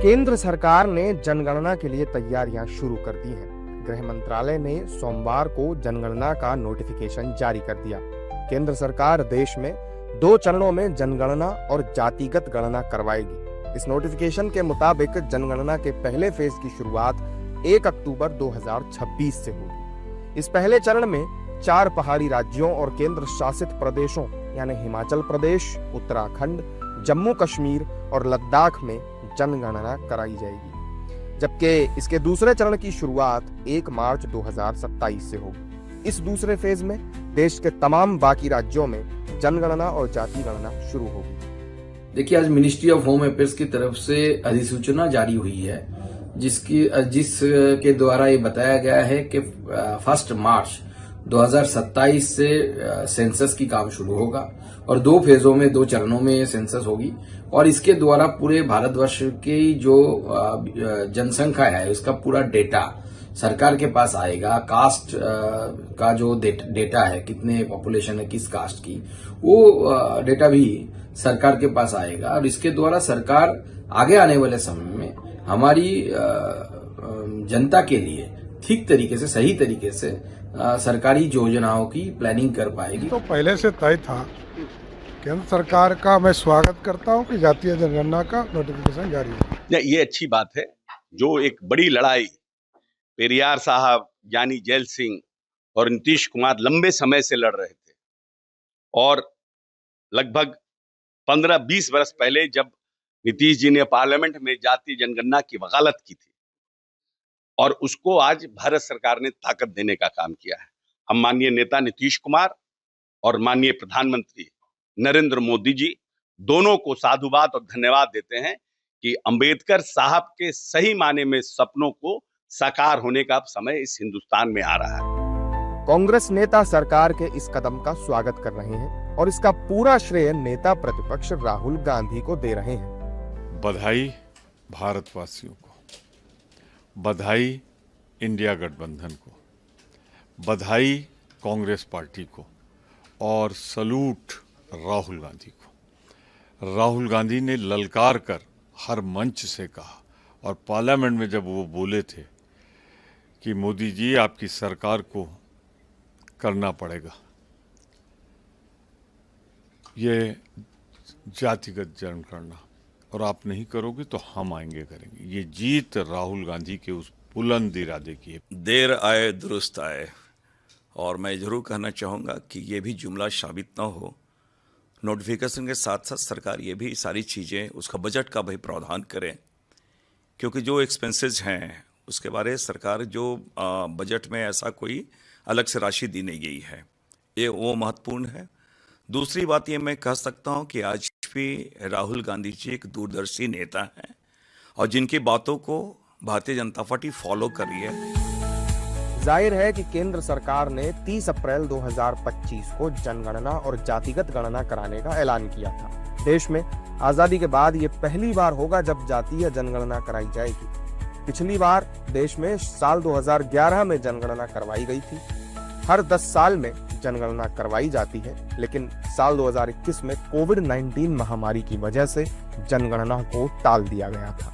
केंद्र सरकार ने जनगणना के लिए तैयारियां शुरू कर दी हैं। गृह मंत्रालय ने सोमवार को जनगणना का नोटिफिकेशन जारी कर दिया। केंद्र सरकार देश में 2 चरणों में जनगणना और जातिगत गणना करवाएगी। इस नोटिफिकेशन के मुताबिक जनगणना के पहले फेज की शुरुआत 1 अक्टूबर 2026 से होगी। इस पहले चरण में 4 पहाड़ी राज्यों और केंद्र शासित प्रदेशों यानी हिमाचल प्रदेश, उत्तराखंड, जम्मू कश्मीर और लद्दाख में जनगणना कराई जाएगी, जबकि इसके दूसरे चरण की शुरुआत 1 मार्च 2027 से होगी। इस दूसरे फेज में देश के तमाम बाकी राज्यों में जनगणना और जाति गणना शुरू होगी। देखिए, आज मिनिस्ट्री ऑफ होम अफेयर्स की तरफ से अधिसूचना जारी हुई है, जिसके द्वारा ये बताया गया है कि 1 मार्च 2027 से सेंसस की काम शुरू होगा और 2 फेजों में 2 चरणों में सेंसस होगी और इसके द्वारा पूरे भारतवर्ष की जो जनसंख्या है उसका पूरा डेटा सरकार के पास आएगा। कास्ट का जो डेटा है, कितने पॉपुलेशन है किस कास्ट की, वो डेटा भी सरकार के पास आएगा और इसके द्वारा सरकार आगे आने वाले समय में हमारी जनता के लिए ठीक तरीके से, सही तरीके से सरकारी योजनाओं की प्लानिंग कर पाएगी। तो पहले से तय था। केंद्र सरकार का मैं स्वागत करता हूं कि जातीय जनगणना का नोटिफिकेशन जारी है। ये अच्छी बात है। जो एक बड़ी लड़ाई पेरियार साहब, ज्ञानी जैल सिंह और नीतीश कुमार लंबे समय से लड़ रहे थे और लगभग 15-20 वर्ष पहले जब नीतीश जी ने पार्लियामेंट में जातीय जनगणना की वकालत की थी और उसको आज भारत सरकार ने ताकत देने का काम किया है। हम माननीय नेता नीतीश कुमार और माननीय प्रधानमंत्री नरेंद्र मोदी जी दोनों को साधुवाद और धन्यवाद देते हैं कि अंबेडकर साहब के सही माने में सपनों को साकार होने का समय इस हिंदुस्तान में आ रहा है। कांग्रेस नेता सरकार के इस कदम का स्वागत कर रहे हैं और इसका पूरा श्रेय नेता प्रतिपक्ष राहुल गांधी को दे रहे हैं। बधाई भारतवासियों को, बधाई इंडिया गठबंधन को, बधाई कांग्रेस पार्टी को और सलूट राहुल गांधी को। राहुल गांधी ने ललकार कर हर मंच से कहा और पार्लियामेंट में जब वो बोले थे कि मोदी जी आपकी सरकार को करना पड़ेगा ये जातिगत जनगणना और आप नहीं करोगे तो हम आएंगे करेंगे। ये जीत राहुल गांधी के उस बुलंद इरादे की है। देर आए दुरुस्त आए। और मैं जरूर कहना चाहूँगा कि ये भी जुमला साबित ना हो, नोटिफिकेशन के साथ साथ सरकार ये भी सारी चीज़ें उसका बजट का भी प्रावधान करें, क्योंकि जो एक्सपेंसेस हैं उसके बारे सरकार जो बजट में ऐसा कोई अलग से राशि दी नहीं गई है, ये वो महत्वपूर्ण है। दूसरी बात ये मैं कह सकता हूँ कि आज भी राहुल गांधी जी एक दूरदर्शी नेता हैं और जिनकी बातों को भारतीय जनता पार्टी फॉलो कर रही है। जाहिर है कि केंद्र सरकार ने 30 अप्रैल 2025 को जनगणना और जातिगत गणना कराने का ऐलान किया था। देश में आजादी के बाद ये पहली बार होगा जब जातीय जनगणना कराई जाएगी। पिछली बार देश में साल 2011 में जनगणना करवाई गई थी। हर 10 साल में जनगणना करवाई जाती है, लेकिन साल 2021 में कोविड-19 महामारी की वजह से जनगणना को टाल दिया गया था।